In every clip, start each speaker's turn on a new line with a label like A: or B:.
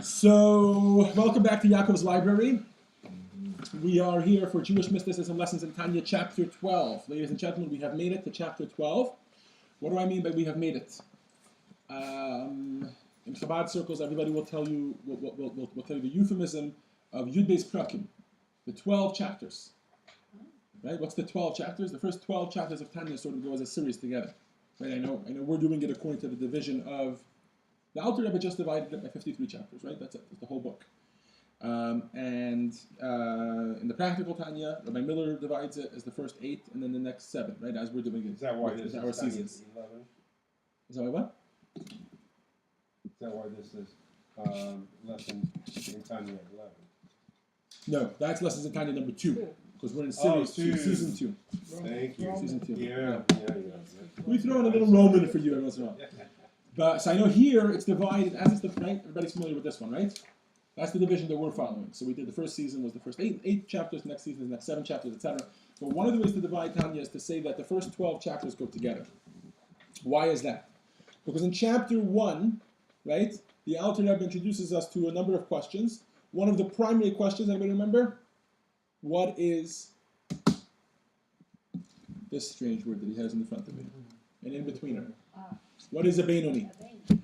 A: So, welcome back to Yaakov's Library. We are here for Jewish Mysticism Lessons in Tanya, Chapter 12. Ladies and gentlemen, we have made it to Chapter 12. What do I mean by we have made it? In Chabad circles, everybody will tell you will tell you the euphemism of Yud Beis Prakim, the 12 chapters. Right? What's the 12 chapters? The first 12 chapters of Tanya sort of go as a series together. Right? I know we're doing it according to the division of the Alter Rebbe just divided it by 53 chapters, right? That's it. That's the whole book. In the practical Tanya, Rabbi Miller divides it as the first 8 and then the next 7, right? As we're doing it.
B: Is that why this is
A: our seasons?
B: 11?
A: Is that what?
B: Is that why this is lesson in Tanya 11?
A: No, that's lessons in Tanya number 2. Because we're in series season 2.
B: Thank you.
A: Season 2.
B: Yeah.
A: We throw in a little Roman for you every once in a while. But so I know here it's divided as it's the right. Everybody's familiar with this one, right? That's the division that we're following. So we did the first season was the first 8 chapters, next season is the next 7 chapters, etc. But one of the ways to divide Tanya is to say that the first 12 chapters go together. Why is that? Because in chapter 1, right, the Alter Rebbe introduces us to a number of questions. One of the primary questions, anybody remember? What is this strange word that he has in the front of me? An Inbetweener. What is a Beinoni?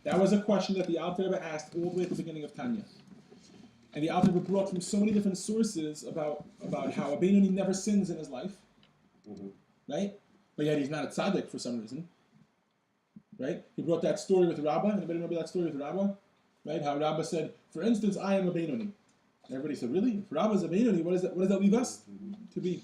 A: That was a question that the Alter Rebbe asked all the way at the beginning of Tanya. And the Alter Rebbe brought from so many different sources about how a Beinoni never sins in his life, right? But yet he's not a Tzadik for some reason, right? He brought that story with Rabbah. Anybody remember that story with Rabbah? Right? How Rabbah said, for instance, I am a Beinoni. And everybody said, really? If Rabbah is a Beinoni, what does that leave us? To be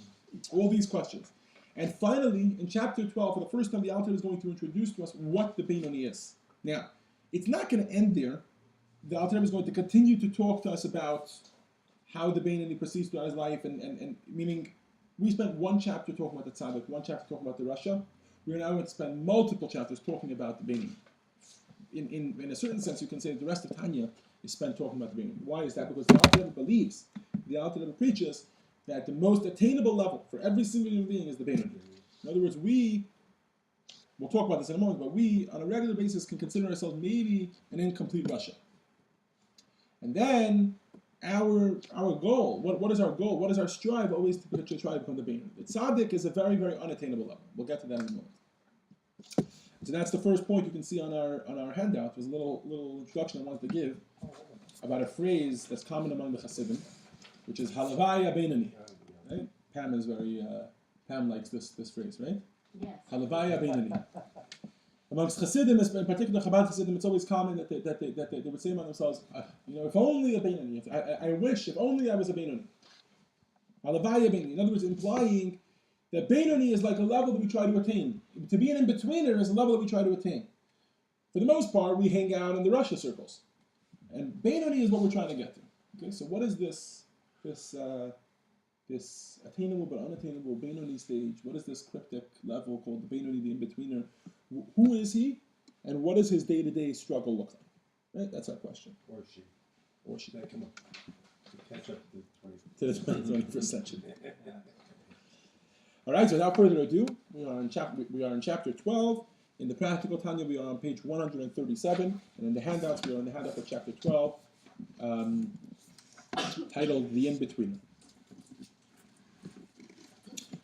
A: all these questions. And finally, in chapter 12, for the first time, the Alter is going to introduce to us what the Beinoni is. Now, it's not going to end there. The Alter is going to continue to talk to us about how the Beinoni proceeds throughout his life, and meaning, we spent one chapter talking about the Tzadik, one chapter talking about the Rasha. We are now going to spend multiple chapters talking about the Beinoni. In a certain sense, you can say that the rest of Tanya is spent talking about the Beinoni. Why is that? Because the Alter believes, the Alter preaches, that the most attainable level for every single human being is the Beinoni. In other words, we'll talk about this in a moment, but we, on a regular basis, can consider ourselves maybe an incomplete Rasha. And then, our goal, what is our goal? What is our strive? Always to try to become the Beinoni. The Tzadik is a very, very unattainable level. We'll get to that in a moment. So that's the first point you can see on our handout. There's a little introduction I wanted to give about a phrase that's common among the Hasidim, which is Halavaya Beinoni. Right? Pam likes this phrase, right?
C: Yes.
A: Halavaya Beinoni. Amongst Hasidim, in particular Chabad Hasidim, it's always common that they would say among themselves, if only a Beinoni. I wish, if only I was a Beinoni. Halavaya Beinoni. In other words, implying that Beinoni is like a level that we try to attain. To be an Inbetweener is a level that we try to attain. For the most part, we hang out in the Russia circles. And Beinoni is what we're trying to get to. Okay, so what is this attainable but unattainable Beinoni stage? What is this cryptic level called the Beinoni, the Inbetweener? Who is he, and what does his day-to-day struggle look like? Right, that's our question.
B: Or she.
A: Come on.
B: To catch up to the
A: 21st century. All right, so without further ado, we are in chapter 12. In the practical Tanya, we are on page 137, and in the handouts, we are on the handout for chapter 12, titled The Inbetweener.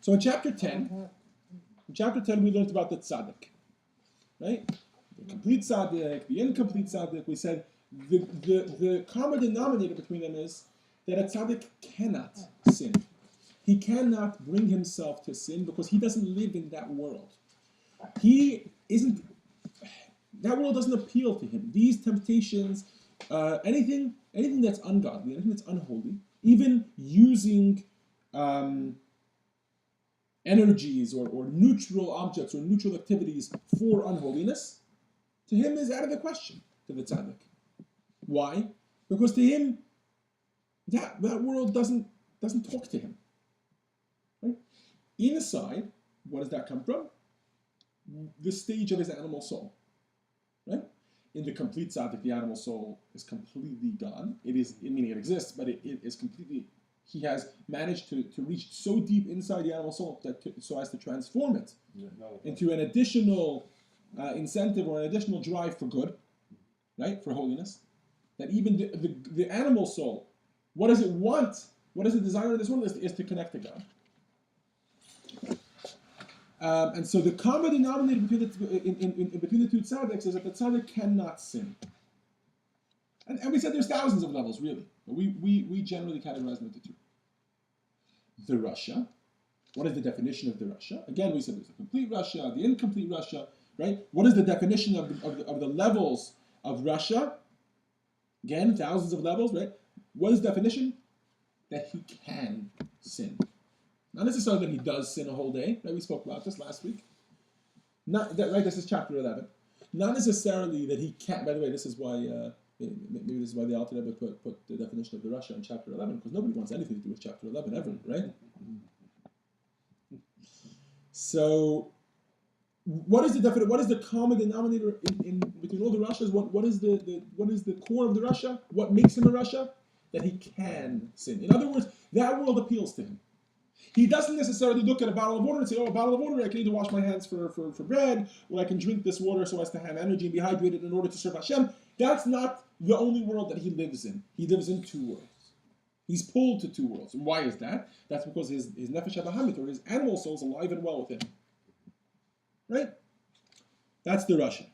A: So in chapter 10, we learned about the Tzadik, right? The complete Tzadik, the incomplete Tzadik. We said the common denominator between them is that a Tzadik cannot sin. He cannot bring himself to sin because he doesn't live in that world. That world doesn't appeal to him. These temptations, anything that's ungodly, anything that's unholy, even using energies or neutral objects or neutral activities for unholiness, to him is out of the question, to the tzaddik. Why? Because to him, that world doesn't talk to him. Right? Inside, what does that come from? The stage of his animal soul. Right? In the complete tzaddik, the animal soul is completely gone. It exists, but it is completely. He has managed to reach so deep inside the animal soul so as to transform it into an additional incentive or an additional drive for good, right? For holiness. that even the animal soul, what does it want? What is the desire of this world is to connect to God. And so the common denominator between the two tzaddiks is that the tzaddik cannot sin. And we said there's thousands of levels, really. But we generally categorize them into two. The Rasha. What is the definition of the Rasha? Again, we said there's the complete Rasha, the incomplete Rasha, right? What is the definition of the levels of Rasha? Again, thousands of levels, right? What is the definition? That he can sin. Not necessarily that he does sin a whole day, right? We spoke about this last week. Not that, right? This is chapter 11. Not necessarily that he can't. By the way, this is why maybe this is why the Alter Rebbe put the definition of the Rasha in chapter 11, because nobody wants anything to do with chapter 11 ever, right? So, what is the What is the common denominator in between all the Rashas? What is the core of the Rasha? What makes him a Rasha? That he can sin. In other words, that world appeals to him. He doesn't necessarily look at a bottle of water and say, "Oh, a bottle of water, I can either wash my hands for bread, or I can drink this water so as to have energy and be hydrated in order to serve Hashem." That's not the only world that he lives in. He lives in two worlds. He's pulled to two worlds. And why is that? That's because his nefesh habahamit, or his animal soul, is alive and well within him. Right? That's the Rasha.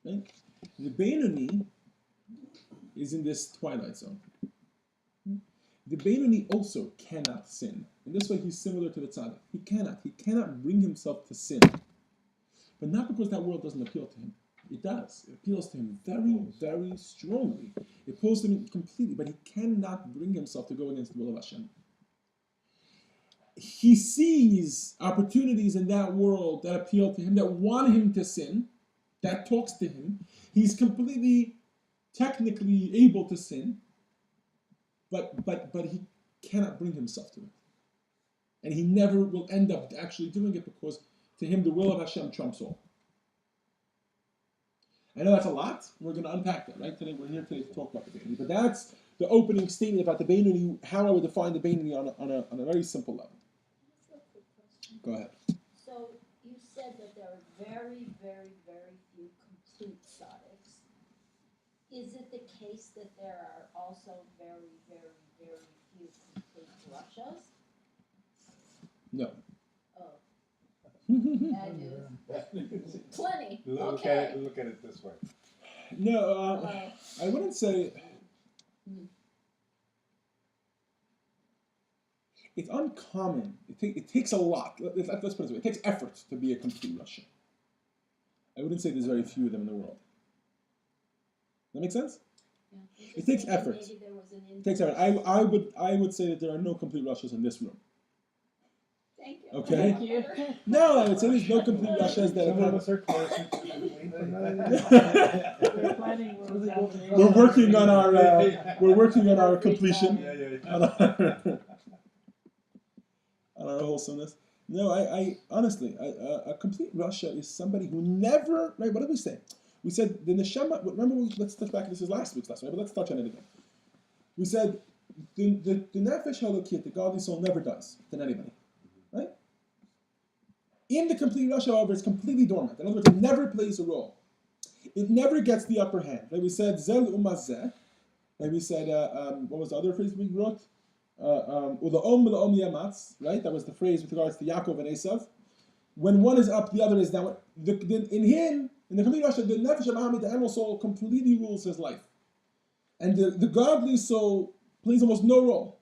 A: Right? The Beinoni is in this twilight zone. The Beinoni also cannot sin. In this way, he's similar to the Tzadik. He cannot bring himself to sin. But not because that world doesn't appeal to him. It does. It appeals to him very, very strongly. It pulls him completely, but he cannot bring himself to go against the will of Hashem. He sees opportunities in that world that appeal to him, that want him to sin, that talks to him. He's completely, technically able to sin, but he cannot bring himself to it. And he never will end up actually doing it, because to him the will of Hashem trumps all. I know that's a lot. We're going to unpack that, right? We're here today to talk about the Beinoni. But that's the opening statement about the Beinoni, how I would define the Beinoni on a very simple level. Go ahead.
C: So you said that there are very, very, very few complete tzaddiks. Is it the case that there are also very, very, very few complete Rashas?
A: No.
C: Oh. That is plenty.
B: Look
C: Okay.
B: Look at it this way.
A: No, I wouldn't say... It's uncommon. It takes a lot. Let's put it this way. It takes effort to be a complete Rasha. I wouldn't say there's very few of them in the world. That make sense?
C: Yeah.
A: It takes effort.
C: Maybe there was an
A: It takes effort. I would say that there are no complete Rashas in this room.
C: Thank you.
A: Okay?
C: Thank you.
A: No, I would say there's no complete Rashas that
B: Some of
A: have...
B: us are closer to the
A: We're working on our completion.
B: Yeah.
A: On our wholesomeness. No, I honestly, a complete Rasha is somebody who never, right, what did we say? We said the neshama, remember, let's touch back, this is last week's lesson, right, but let's touch on it again. We said the nefesh halokiyat, the godly soul, never dies than anybody, right? In the complete Rasha, however, it's completely dormant. In other words, it never plays a role. It never gets the upper hand. Right? We said zel umazeh, right? We said, what was the other phrase we wrote? Ula'om yamatz, right? That was the phrase with regards to Yaakov and Esav. When one is up, the other is down. In him, in the complete Rasha, the nefesh habahamit, the animal soul, completely rules his life. And the godly soul plays almost no role.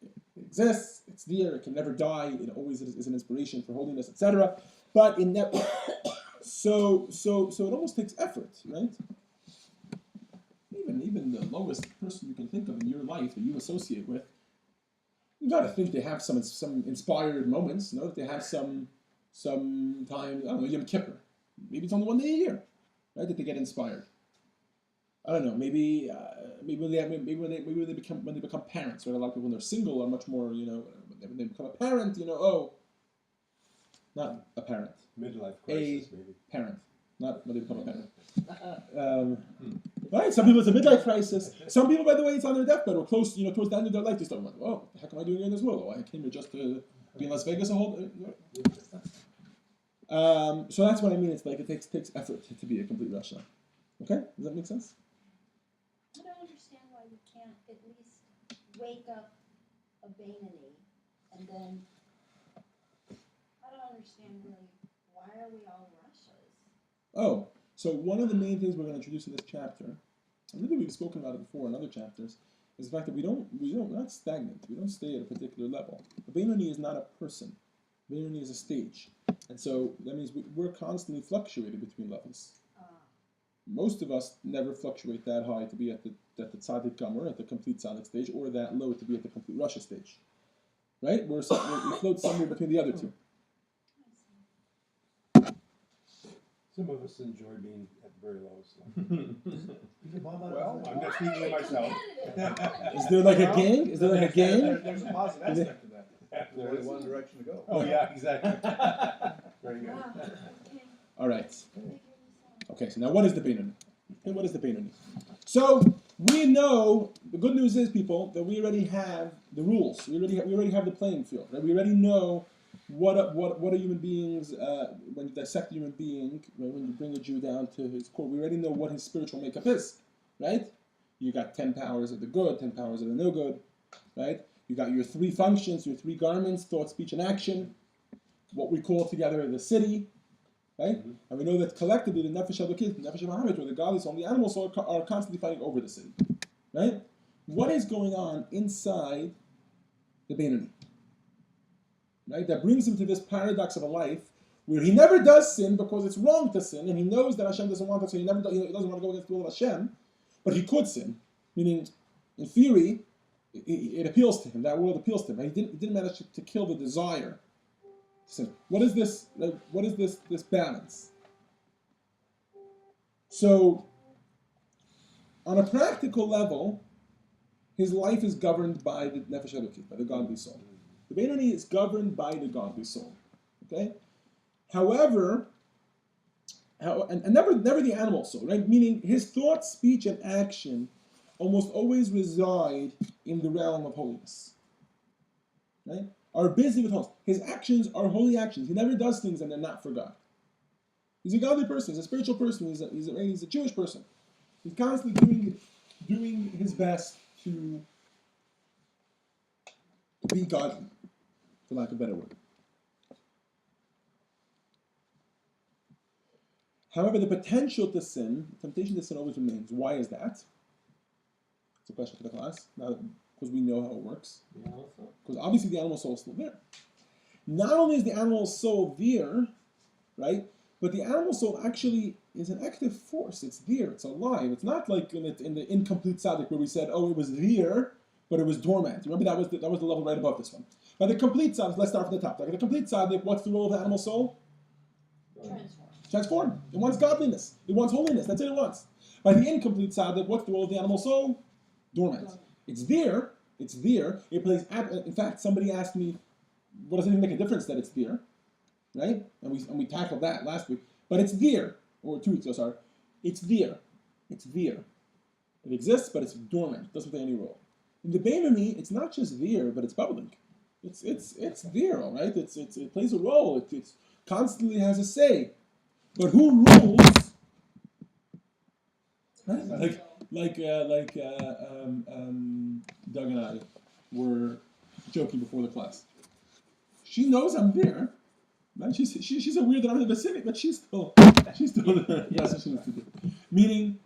A: It exists, it's there, it can never die, it always is an inspiration for holiness, etc. But in that, so it almost takes effort, right? Even the lowest person you can think of in your life that you associate with, you got to think they have some inspired moments, you know, that they have some time, I don't know, Yom Kippur. Maybe it's only one day a year, right, that they get inspired. I don't know, maybe when they become parents, right? A lot of people when they're single are much more, you know, when they become a parent, you know, not a parent.
B: Midlife crisis, maybe.
A: Parent, not when they become a parent. Right, some people it's a midlife crisis. Some people, by the way, it's on their deathbed or close, you know, towards the end of their life. They start wondering, "Oh, what the heck am I doing in this world? Oh, I came here just to be in Las Vegas a whole." So that's what I mean. It's like it takes effort to be a complete Rasha. Okay, does that make sense?
C: I don't understand why we can't at least wake up a Beinoni and then, I don't understand really, why are we all Russias?
A: Oh, so one of the main things we're going to introduce in this chapter, and maybe we've spoken about it before in other chapters, is the fact that we're not stagnant. We don't stay at a particular level. A Beinoni is not a person. Beinoni is a stage. And so that means we're constantly fluctuating between levels. Most of us never fluctuate that high to be at the Tzadik Gomer, at the complete Tzadik stage, or that low to be at the complete Russia stage. Right? We float somewhere between the other two.
B: Some of us enjoy being at the very lowest level. Well, I'm not speaking for myself.
A: Is there like a gang? Is there like a gang?
D: There's a positive aspect to that. There's only one direction to go.
B: Oh yeah, exactly. Very good.
C: Wow, okay.
A: All right.
C: Figure this out.
A: Okay, so now what is the Beinoni? Okay, what is the Beinoni? So we know, the good news is, people, that we already have the rules. We already have the playing field. Right? We already know what are human beings, when you dissect a human being, right, when you bring a Jew down to his core, we already know what his spiritual makeup is, right? You got 10 powers of the good, 10 powers of the no good, right? You got your 3 functions, your 3 garments, thought, speech, and action, what we call together the city, right? Mm-hmm. And we know that collectively the Nefesh HaElokit, the Nefesh HaMahamet, or the godly soul, and the animal soul are constantly fighting over the city, right? What is going on inside the Beinoni? Right? That brings him to this paradox of a life where he never does sin because it's wrong to sin, and he knows that Hashem doesn't want us, so he doesn't want to go against the will of Hashem, but he could sin, meaning, in theory, it appeals to him, that world appeals to him, right? He didn't manage to kill the desire to sin. What is this? What is this balance? So, on a practical level, his life is governed by the Nefesh HaElokit, by the godly soul. The Beinoni is governed by the godly soul. Okay? However, and never the animal soul, right? Meaning his thought, speech, and action almost always reside in the realm of holiness. Right? Are busy with holiness. His actions are holy actions. He never does things and they're not for God. He's a godly person. He's a spiritual person. He's a Jewish person. He's constantly doing his best to be godly, for lack of a better word. However, the potential to sin, the temptation to sin always remains. Why is that? It's a question for the class. Now, because we know how it works. Because obviously the animal soul is still there. Not only is the animal soul there, right, but the animal soul actually is an active force. It's there. It's alive. It's not like in the incomplete Tzadik where we said, oh, it was there, but it was dormant. Remember that was the level right above this one. By the complete Tzadik, let's start from the top. Like the complete Tzadik, what's the role of the animal soul? Transform. It wants godliness. It wants holiness. That's what it wants. By the incomplete Tzadik, what's the role of the animal soul? Dormant. It's there. It's there. It plays. In fact, somebody asked me, "What does it even make a difference that it's there?" Right? And we tackled that last week. But it's there, or 2 weeks ago. Sorry, it's there. It's there. It exists, but it's dormant. It doesn't play any role. In the Beinoni, it's not just there, but it's bubbling. It's there, all right. It plays a role. It constantly has a say. But who rules? Right? Like Doug and I were joking before the class. She knows I'm there. Right? She's aware that I'm in the vicinity, but she's still there. That's what she needs to do. Meaning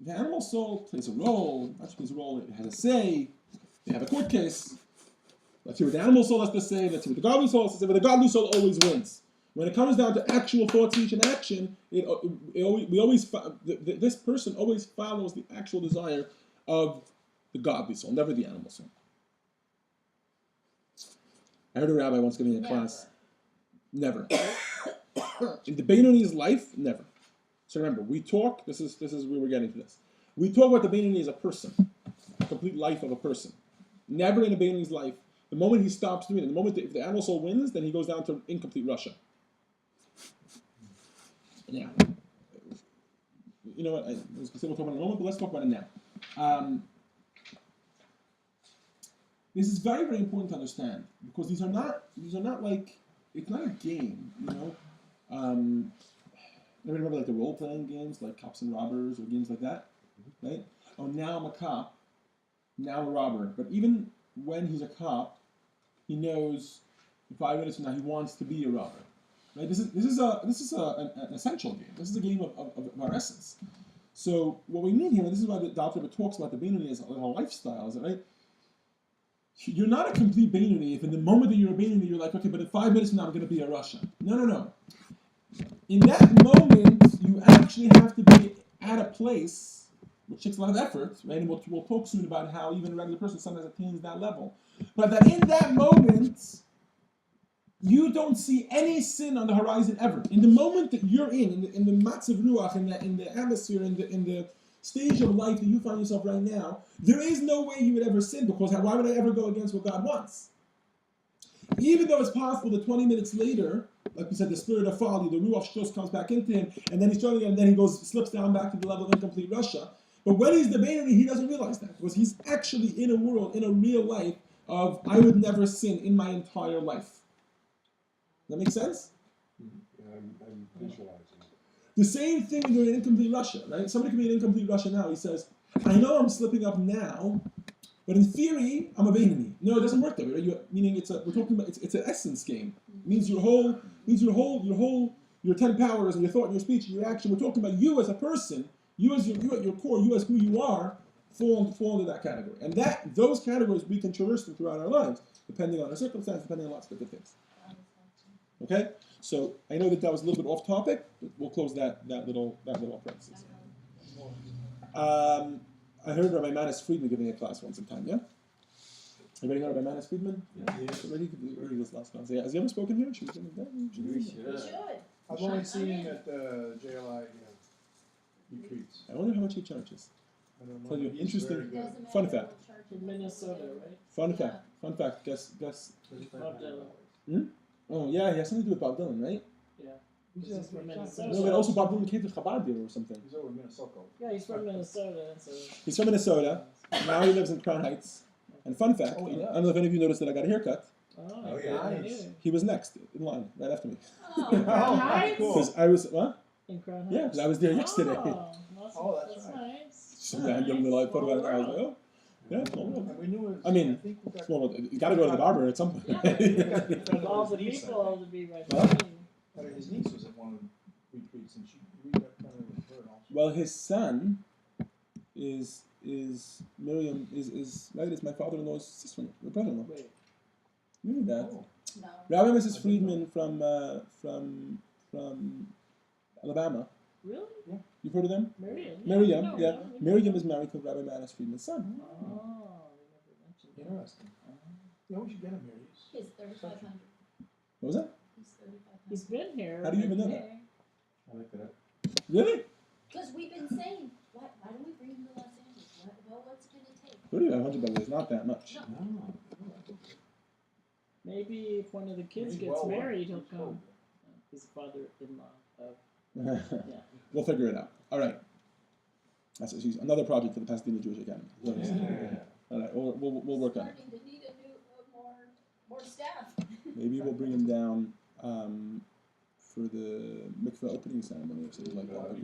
A: the animal soul plays a role. It has a say. They have a court case. Let's hear what the animal soul has to say. Let's hear what the godly soul has to say. But the godly soul always wins. When it comes down to actual thought, speech, and action, this person always follows the actual desire of the godly soul, never the animal soul. I heard a rabbi once giving a class. Never. In the Beinoni's life, never. So remember, we talk. This is where we're getting to this. We talk about the Beinoni as a person, a complete life of a person. Never in the Beinoni's life. The moment he stops doing it, the moment if the animal soul wins, then he goes down to incomplete Russia. Now, you know what? We'll talk about it in a moment, but let's talk about it now. This is very, very important to understand because these are not like, it's not a game, you know. Anybody remember like the role-playing games, like Cops and Robbers or games like that? Right? Oh, now I'm a cop. Now a robber. But even when he's a cop, he knows in 5 minutes from now he wants to be a robber. Right? This is an essential game. This is a game of our essence. So what we mean here, and this is why the Dr. talks about the Beinoni as a lifestyle, is that right? You're not a complete Beinoni if in the moment that you're a Beinoni you're like, okay, but in 5 minutes from now I'm going to be a Russia. No. In that moment, you actually have to be at a place, which takes a lot of effort, right? And we'll talk soon about how even a regular person sometimes attains that level. But that in that moment, you don't see any sin on the horizon ever. In the moment that you're in the matzav ruach, in the atmosphere, in the stage of life that you find yourself right now, there is no way you would ever sin, because why would I ever go against what God wants? Even though it's possible that 20 minutes later, like we said, the spirit of folly, the ruach shtos comes back into him, and then he's struggling, and then he slips down back to the level of incomplete Russia. But when he's the Beinoni, he doesn't realize that, because he's actually in a world, in a real life of I would never sin in my entire life. Does that make sense?
B: Yeah, I'm visualizing.
A: The same thing when you're in incomplete Russia, right? Somebody can be in incomplete Russia now. He says, I know I'm slipping up now, but in theory, I'm a Beinoni. No, it doesn't work that way. Right? Meaning it's an essence game. It means your 10 powers and your thought and your speech and your action. We're talking about you as a person, you at your core, you as who you are, fall into that category. And those categories we can traverse them throughout our lives, depending on our circumstances, depending on lots of different things. Okay, so I know that was a little bit off topic, but we'll close that little parenthesis. I heard Rabbi Manis Friedman giving a class once in Tanya. Anybody know Rabbi Manis Friedman? Yeah. He could read this last class. Yeah. Has he ever spoken here? Should we
C: should.
D: I've only seen him at the JLI retreats.
A: I wonder how much he charges.
D: I don't know.
A: Tell you
D: He's
A: interesting
D: very good.
A: fun fact.
E: In Minnesota, right?
A: Fun fact. Guess.
E: Bob Dylan.
A: Oh yeah, he has something to do with Bob Dylan, right?
E: Yeah.
D: He's
E: from
A: No,
E: Minnesota.
A: but also Bob Dylan came to Chabad there or something.
D: He's over in Minnesota.
E: Yeah, he's from Minnesota. So.
A: He's from Minnesota. Now he lives in Crown Heights. And fun fact,
D: Oh,
A: I
D: yeah.
A: don't know if any of you noticed that I got a haircut.
E: Oh,
D: yeah.
E: I
D: Nice.
E: knew.
A: He was next in line, right after me.
C: Oh,
E: Crown Heights?
D: cool.
A: Because I was, what?
E: In Crown
A: Yeah, because I was there yesterday.
E: Oh,
D: that's
E: that's
D: right.
E: nice.
A: So yeah, I gave him the light photo. I was like, oh, yeah, small world.
D: And we knew it was,
A: I mean,
D: think we got,
A: Small world. You got to go to the barber at some point.
E: Of all the people to be right
A: Huh?
E: there.
D: his niece was at one of the retreats, and we got kind of with her also.
A: Well, his son is Miriam is right. It's my father-in-law's sister, my brother-in-law.
E: Wait.
A: You knew that.
D: Oh.
C: no.
A: Rabbi and Mrs. Friedman from Alabama.
E: Really?
A: You've heard of them?
E: Miriam?
A: Miriam,
E: No,
A: yeah.
E: no,
A: Miriam is married to Rabbi Manis Friedman's son.
E: Oh, we never mentioned that.
D: Interesting. Yeah, we should get him here.
C: He's 3,500.
A: What was that?
C: He's 3,500.
E: He's been here.
A: How do you even know that?
B: I like that.
A: Really?
C: Because we've been saying, why don't we bring him to Los Angeles? What's it going to take?
A: 3,500 by the way is not that much.
C: No.
E: Maybe if one of the kids
D: He's
E: gets
D: well
E: married, he'll
D: worth.
E: come. He's the father-in-law of. Yeah.
A: We'll figure it out. All right. She's another project for the Pasadena Jewish Academy. All right, we'll work on it.
C: Starting to need more staff.
A: Maybe we'll bring him down for the mikveh opening ceremony or something like that,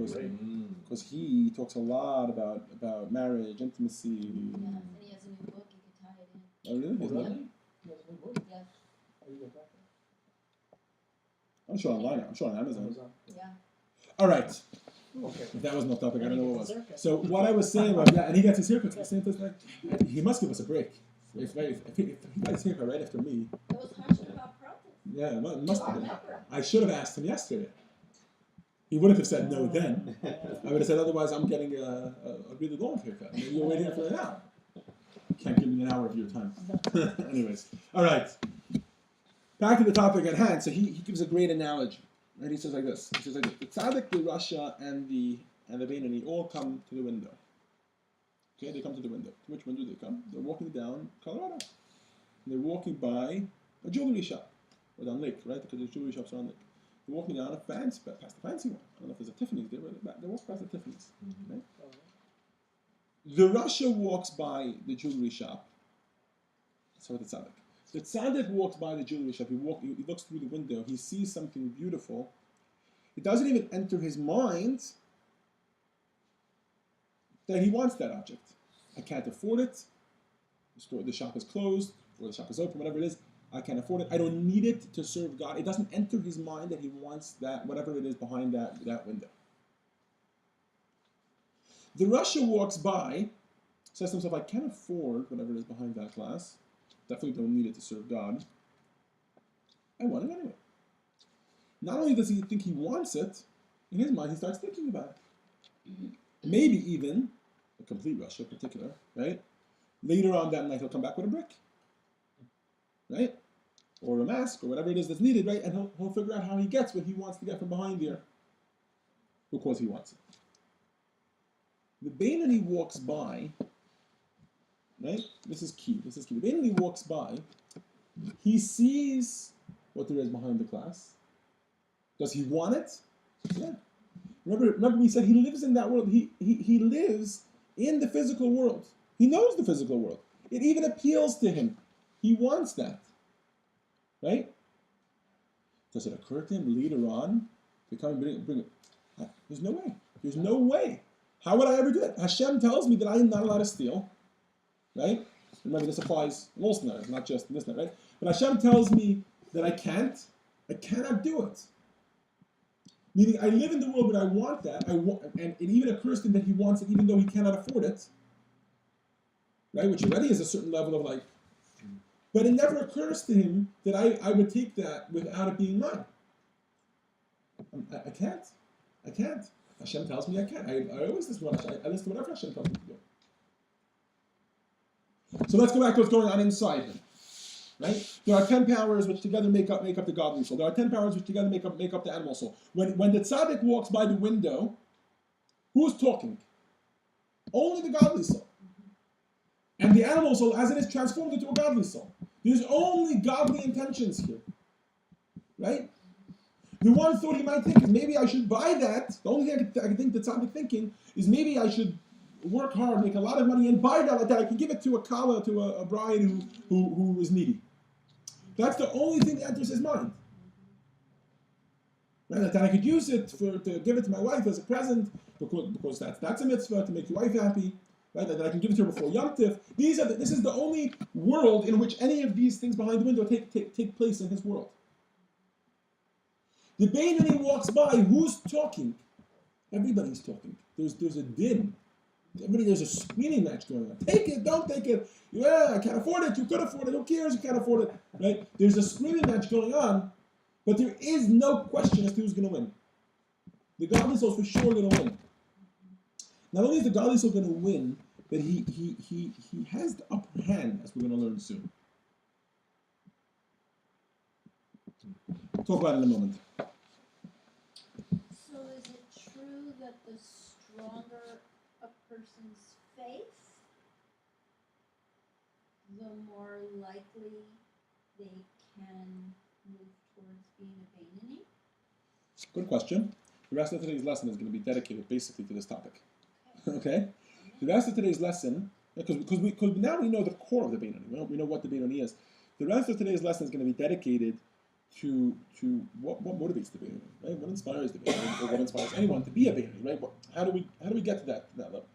A: because he talks a lot about marriage, intimacy.
C: Yeah, and he has a new book. You can tie it in.
A: Oh really? Isn't
C: Yeah.
A: it?
C: Yeah.
A: I'm sure online. I'm sure on Amazon.
C: Yeah.
A: All right.
D: Okay.
A: If that wasn't off topic, I don't know what was.
E: Circuit.
A: So what I was saying was, yeah, and he gets his haircut at the same place. Like, he must give us a break. If he got his haircut right after me,
C: It was Hashem about practice.
A: yeah, it must have been.
C: Remember.
A: I should have asked him yesterday. He wouldn't have said no then. I would have said, otherwise I'm getting a really long haircut. Maybe you're waiting for an hour. Can't give me an hour of your time. Anyways, all right. Back to the topic at hand. So he gives a great analogy. And he says like this. He says like this. The Tzadik, the Russia, and the Beinoni all come to the window. Okay, they come to the window. To which window do they come? They're walking down Colorado. And they're walking by a jewelry shop. Or down Lake, right? Because there's jewelry shops around Lake. They're walking down past the fancy one. I don't know if there's a Tiffany's there, but they walk past the Tiffany's. Right? The Russia walks by the jewelry shop. So the Tzadik. The Tzadik walks by the jewelry shop. He looks through the window. He sees something beautiful, It doesn't even enter his mind that he wants that object. I can't afford it. The shop is closed, or the shop is open, whatever it is. I can't afford it. I don't need it to serve God. It doesn't enter his mind that he wants that, whatever it is behind that window. The Russia walks by, says to himself, I can't afford whatever it is behind that glass. Definitely don't need it to serve God. I want it anyway. Not only does he think he wants it, in his mind he starts thinking about it. Maybe even a complete Russia in particular, right? Later on that night he'll come back with a brick, right? Or a mask, or whatever it is that's needed, right? And he'll figure out how he gets what he wants to get from behind there, because he wants it. The Beinoni walks by, right? This is key. The Beinoni walks by. He sees what there is behind the glass. Does he want it? Yeah. Remember we said he lives in that world. He lives in the physical world. He knows the physical world. It even appeals to him. He wants that. Right? Does it occur to him later on to come and bring it? There's no way. There's no way. How would I ever do it? Hashem tells me that I am not allowed to steal. Right? Remember, this applies in all scenarios, not just in this night, right? But Hashem tells me that I cannot do it. Meaning, I live in the world, but I want that. And it even occurs to him that he wants it, even though he cannot afford it. Right? Which already is a certain level of like. But it never occurs to him that I would take that without it being mine. I can't. Hashem tells me I can't. I always listen to Hashem. I listen to whatever Hashem tells me to do. So let's go back to what's going on inside him. Right? There are 10 powers which together make up the godly soul. There are 10 powers which together make up the animal soul. When the tzaddik walks by the window, who's talking? Only the godly soul. And the animal soul, as it is transformed into a godly soul. There's only godly intentions here. Right? The one thought he might think is maybe I should buy that. The only thing I can think the tzaddik thinking is maybe I should work hard, make a lot of money, and buy that like that. I can give it to a kala, to a bride who is needy. That's the only thing that enters his mind. Right? That I could use it to give it to my wife as a present, because that's a mitzvah, to make your wife happy. Right? That I can give it to her before Yom Tif. This is the only world in which any of these things behind the window take place in his world. The Beinoni walks by, who's talking? Everybody's talking. There's a din. There's a screaming match going on. Take it, don't take it. Yeah, I can't afford it. You could afford it. Who cares? You can't afford it. Right? There's a screaming match going on, but there is no question as to who's going to win. The godly soul is for sure going to win. Not only is the godly soul going to win, but he has the upper hand, as we're going to learn soon. Talk about it in a moment.
C: So is it true that the stronger a person's faith, the more likely they can move towards being a Beinoni?
A: Good question. The rest of today's lesson is going to be dedicated basically to this topic. Okay? The rest of today's lesson, because now we know the core of the Beinoni. We know what the Beinoni is. The rest of today's lesson is going to be dedicated to what motivates the Beinoni, right? What inspires the Beinoni, or what inspires anyone to be a Beinoni, right? How do we get to that level?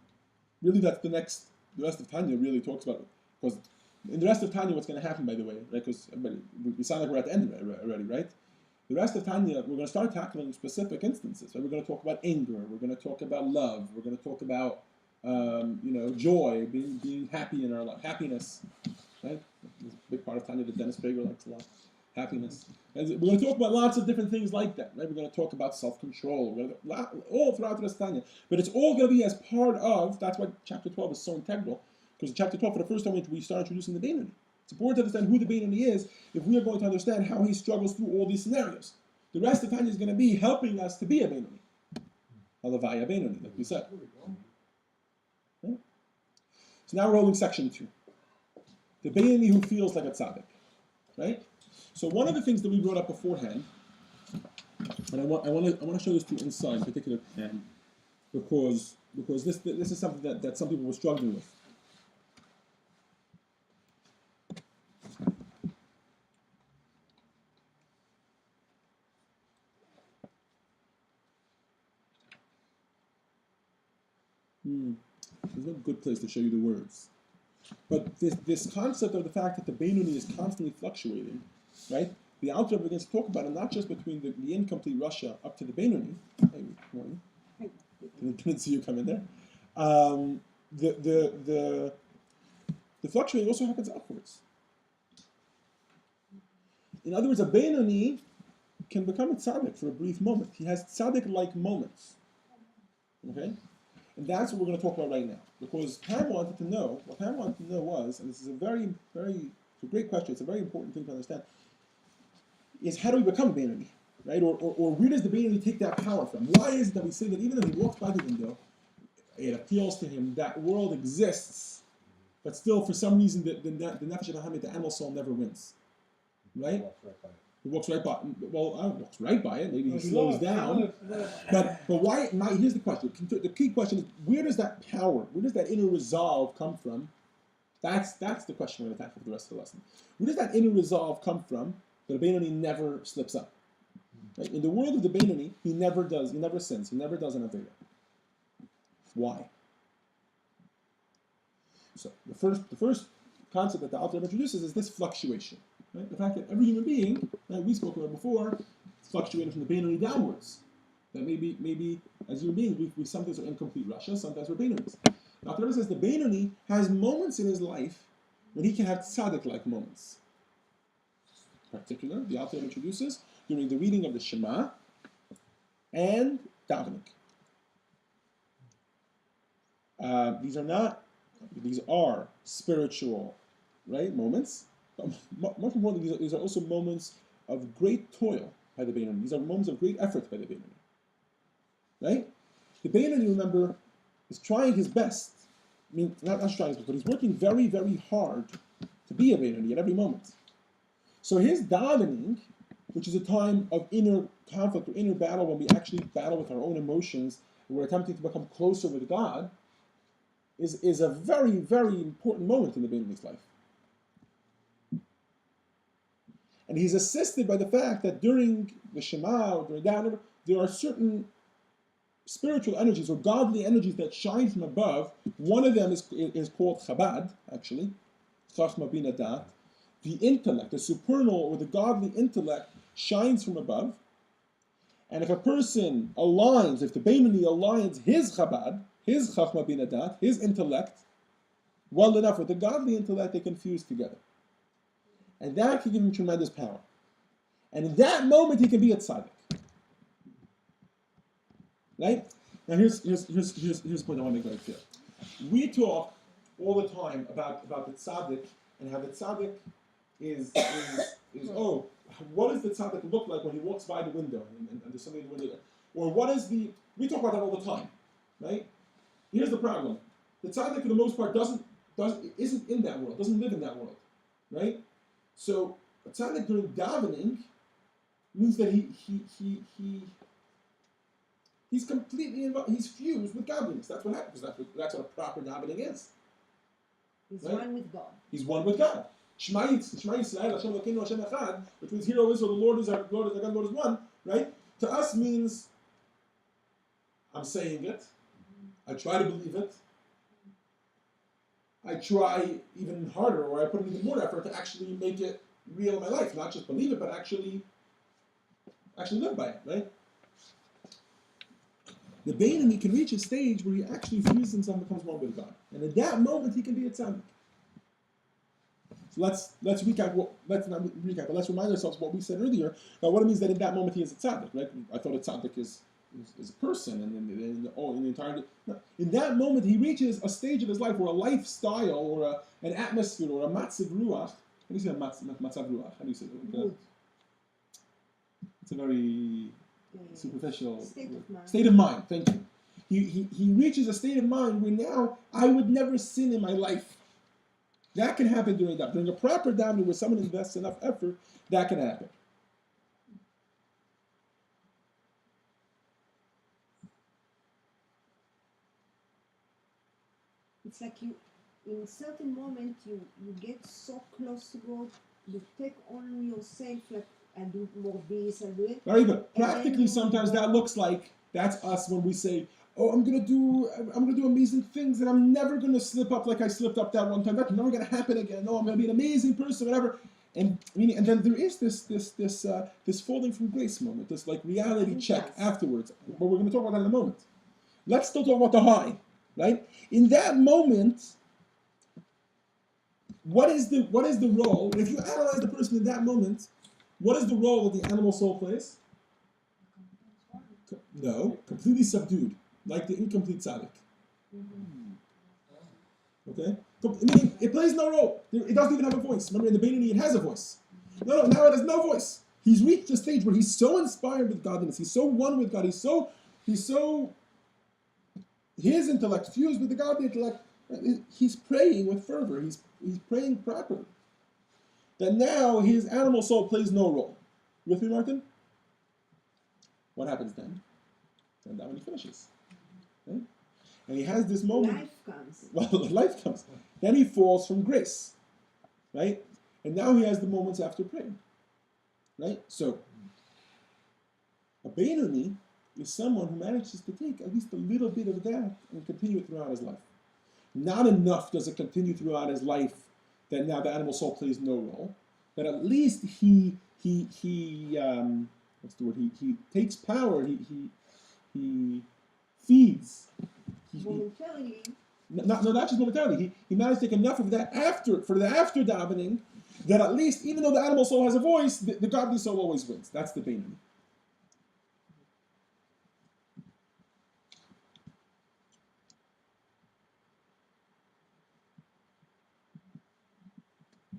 A: Really, that's the rest of Tanya really talks about it. Because in the rest of Tanya, what's going to happen, by the way, right? Because we sound like we're at the end already, right? The rest of Tanya, we're going to start tackling specific instances. Right? We're going to talk about anger. We're going to talk about love. We're going to talk about joy, being happy in our life, happiness. Right? It's a big part of Tanya that Dennis Prager likes a lot. Happiness. And we're going to talk about lots of different things like that. Right? We're going to talk about self-control. All throughout the rest of Tanya. But it's all going to be as part of, that's why chapter 12 is so integral. Because in chapter 12, for the first time, we start introducing the Beinoni. It's important to understand who the Beinoni is if we are going to understand how he struggles through all these scenarios. The rest of Tanya is going to be helping us to be a Beinoni. Halavaya Beinoni, like we said. Right? So now we're holding section 2. The Beinoni who feels like a Tzadik. Right? So one of the things that we brought up beforehand, and I want to show this to you inside in particular, because this is something that some people were struggling with. There's no good place to show you the words. But this concept of the fact that the Beinoni is constantly fluctuating, right? The Alter Rebbe begins to talk about it not just between the incomplete Russia up to the Beinoni. Hey, good morning. Didn't see you come in there. The fluctuating also happens upwards. In other words, a Beinoni can become a tzaddik for a brief moment. He has tzaddik-like moments. Okay? And that's what we're going to talk about right now. Because Pam wanted to know, what Pam wanted to know was, and this is a very, very, it's a great question, it's a very important thing to understand, is how do we become a Beinoni? Right? Or where does the Beinoni take that power from? Why is it that we say that even though he walks by the window, it appeals to him, that world exists, but still for some reason the Nefesh HaHamid, the animal soul, never wins. Right? He walks right by it. Well, I don't walks right by it. Maybe he slows down. But why? Here's the question. The key question is, where does that power, where does that inner resolve come from? That's the question we're going to tackle for the rest of the lesson. Where does that inner resolve come from that a Beinoni never slips up? Right? In the world of the Beinoni, he never sins, he never does an Avera. Why? So the first concept that the Alter Rebbe introduces is this fluctuation. Right? The fact that every human being, that we spoke about before, is fluctuating from the Beinoni downwards. That maybe as human beings, we sometimes are incomplete Russia, sometimes we're Beinonis. The Alter Rebbe says the Beinoni has moments in his life when he can have tzaddik-like moments. In particular, the Alter Rebbe introduces during the reading of the Shema and davening. These are spiritual, right, moments. But much more importantly, these are also moments of great toil by the Beinoni. These are moments of great effort by the Beinoni. Right? The Beinoni, remember, is trying his best. I mean, not trying his best, but he's working very, very hard to be a Beinoni at every moment. So his davening, which is a time of inner conflict or inner battle when we actually battle with our own emotions and we're attempting to become closer with God, is a very, very important moment in the Beinoni's life. And he's assisted by the fact that during the Shema or during davening, there are certain spiritual energies or godly energies that shine from above. One of them is called Chabad, actually, Chachma Bina Dat. The intellect, the supernal or the godly intellect shines from above. And if a person aligns, if the Beinoni aligns his Chabad, his Chachma Bina Dat, his intellect, well enough with the godly intellect, they can fuse together. And that can give him tremendous power. And in that moment, he can be a tzaddik. Right? Now here's the point I want to make very clear. We talk all the time about the tzaddik and how the tzaddik is what does the tzaddik look like when he walks by the window and there's something in the window? Or we talk about that all the time, right? Here's the problem. The tzaddik for the most part isn't in that world, doesn't live in that world, right? So a tzaddik during davening means that he's completely involved, he's fused with godliness. That's what happens. That's what a proper davening is.
F: He's
A: right?
F: one with God.
A: He's one with God. Shema Yisrael, Hashem Elokeinu, Hashem Echad, which means Hear O Israel, the Lord is our God, Lord is one, right? To us means I'm saying it, I try to believe it, I try even harder, or I put in even more effort to actually make it real in my life. Not just believe it, but actually live by it, right? The Beinoni can reach a stage where he actually fuses himself and becomes one with God. And at that moment, he can be a tzaddik. So let's recap. Let's not recap, but let's remind ourselves what we said earlier about what it means that in that moment he is a tzaddik, right? I thought a tzaddik is a person, and in the entirety. No. In that moment, he reaches a stage of his life where a lifestyle, or an atmosphere, or a matzav ruach. How do you say matzav ruach? How do you say it? It's a very superficial state of mind. Thank you. He reaches a state of mind where now I would never sin in my life. That can happen during that. During a proper davening where someone invests enough effort, that can happen.
F: It's like you, in a certain moment, you get so close to God, you take on yourself, like, I'll do more this, I'll do it.
A: Very good. Practically, sometimes that looks like, that's us when we say, oh, I'm gonna do amazing things, and I'm never gonna slip up like I slipped up that one time. That's never gonna happen again. No, I'm gonna be an amazing person, whatever. And meaning, and then there is this falling from grace moment, this like reality check afterwards. But we're gonna talk about that in a moment. Let's still talk about the high, right? In that moment, what is the role? If you analyze the person in that moment, what is the role that the animal soul plays? No, completely subdued, like the incomplete Tzadik. Okay? Meaning, it plays no role. It doesn't even have a voice. Remember, in the Beinoni, it has a voice. No, now it has no voice. He's reached a stage where he's so inspired with godliness. He's so one with God. He's so, his intellect fused with the godly intellect. He's praying with fervor. He's praying properly. That now his animal soul plays no role. You with me, Martin? What happens then? And that when he finishes. Right? And he has this moment.
F: Life comes.
A: Well, life comes. Then he falls from grace. Right? And now he has the moments after praying. Right? So, a Beinoni is someone who manages to take at least a little bit of that and continue it throughout his life. Not enough does it continue throughout his life that now the animal soul plays no role. But at least he what's the word? He takes power. He feeds.
F: Momentarily.
A: Not just momentarily. He managed to take enough of that for the after davening that at least, even though the animal soul has a voice, the godly soul always wins. That's the Beinoni.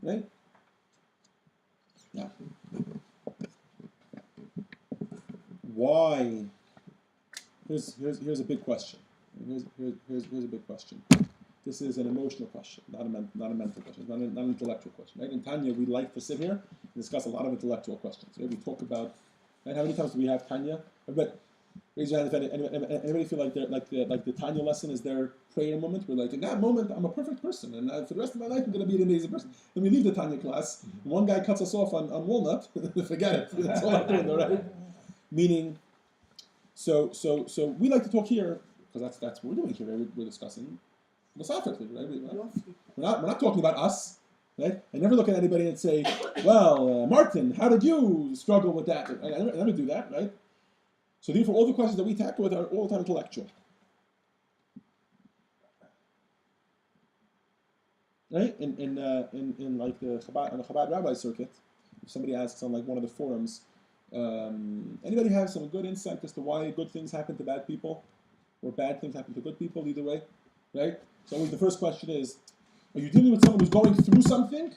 A: Right? Yeah. Why? Here's a big question. Here's a big question. This is an emotional question, not a mental question, not an intellectual question. Right? In Tanya, we like to sit here and discuss a lot of intellectual questions. Right? We talk about, right? How many times do we have Tanya? But raise your hand if anybody feel like the Tanya lesson is their prayer moment. We're like, in that moment, I'm a perfect person, and for the rest of my life, I'm going to be an amazing person. Then we leave the Tanya class. One guy cuts us off on walnut. Forget it. That's all I'm doing, right? Meaning, so we like to talk here because that's what we're doing here. Right? We're discussing philosophically, right? We're not talking about us, right? I never look at anybody and say, well, Martin, how did you struggle with that? I never do that, right? So therefore, all the questions that we tackle with are all the time intellectual. Right? In like the Chabad rabbi circuit, if somebody asks on like one of the forums, anybody have some good insight as to why good things happen to bad people, or bad things happen to good people? Either way, right? So always the first question is: are you dealing with someone who's going through something?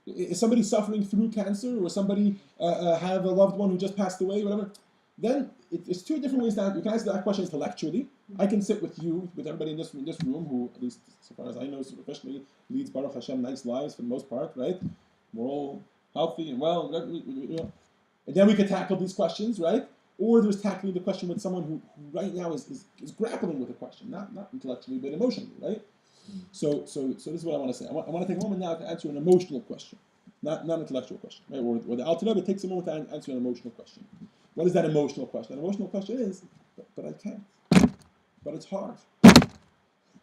A: Is somebody suffering through cancer, or somebody have a loved one who just passed away, whatever? Then it's two different ways that you can answer that question intellectually. I can sit with you, with everybody in this room, who, at least so far as I know, superficially leads Baruch Hashem nice lives for the most part, right? We're all healthy and well, you know. And then we can tackle these questions, right? Or there's tackling the question with someone who right now is grappling with a question, not intellectually but emotionally, right? So this is what I want to say. I want to take a moment now to answer an emotional question, not an intellectual question, right? Or the Alter Rebbe takes a moment to answer an emotional question. What is that emotional question? An emotional question is, but I can't. But it's hard.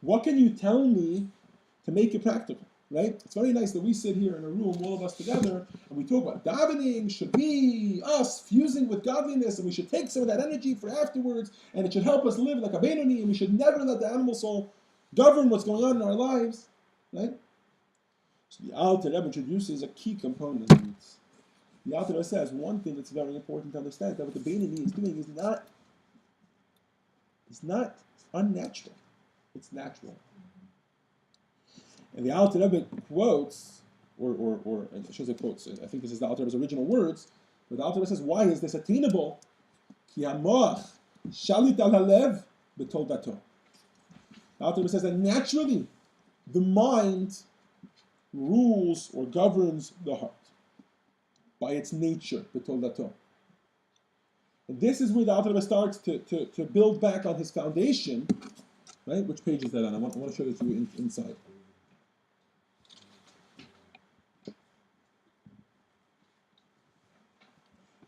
A: What can you tell me to make it practical, right? It's very nice that we sit here in a room, all of us together, and we talk about davening should be us fusing with godliness, and we should take some of that energy for afterwards, and it should help us live like a Beinoni, and we should never let the animal soul govern what's going on in our lives, right? So the Alter Rebbe introduces a key component. The Alter Rebbe says one thing that's very important to understand, that what the Beinoni is doing is not unnatural. It's natural. And the Alter Rebbe quotes, or I should say quotes, I think this is the Alter Rebbe's original words, where the Alter Rebbe says, why is this attainable? Ki hamoach shalit al halev b'tol dato. The Alter Rebbe says that naturally, the mind rules or governs the heart by its nature, b'tol dato. And this is where the Alter Rebbe starts to build back on his foundation, right? Which page is that on? I want to show it to you inside.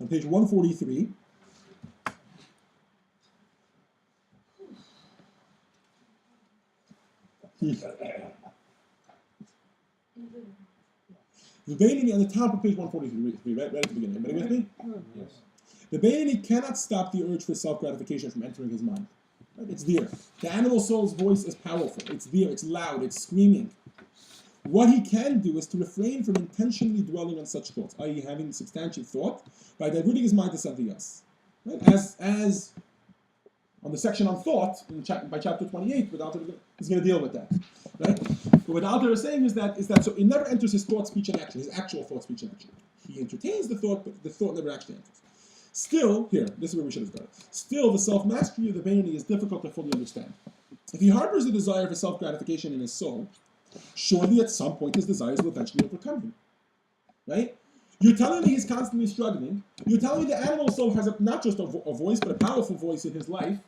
A: On page 143, The Beinoni on the top of page 143, right at the beginning. Everybody with me?
B: Yes.
A: The Beinoni cannot stop the urge for self-gratification from entering his mind. Right? It's there. The animal soul's voice is powerful. It's there. It's loud. It's screaming. What he can do is to refrain from intentionally dwelling on such thoughts, i.e. having substantial thought, by diverting his mind to something else. Right? As on the section on thought, by chapter 28, without he's going to deal with that. Right? But what the author is saying is that so it never enters his thought, speech, and action, his actual thought, speech, and action. He entertains the thought, but the thought never actually enters. Still, here, this is where we should have started. Still, the self-mastery of the Beinoni is difficult to fully understand. If he harbors a desire for self-gratification in his soul, surely at some point his desires will eventually overcome him. Right? You're telling me he's constantly struggling. You're telling me the animal soul has not just a voice, but a powerful voice in his life.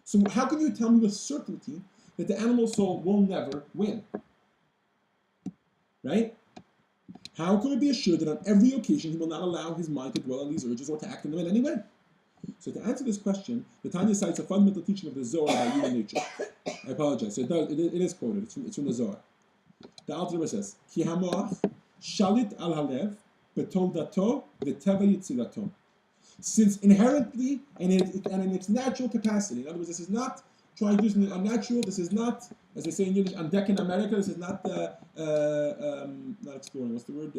A: So how can you tell me with certainty that the animal soul will never win? Right? How can we be assured that on every occasion he will not allow his mind to dwell on these urges or to act on them in any way? So to answer this question, the Tanya cites a fundamental teaching of the Zohar about human nature. I apologize. So it is quoted. It's from the Zohar. The Alter Rebbe says, Ki hamoach shalit al halev betoldato v'teva yitzidato. Since inherently and in its natural capacity, in other words, this is not trying to do something unnatural. This is not, as they say in English, on deck in America. This is not not exploring. What's the word?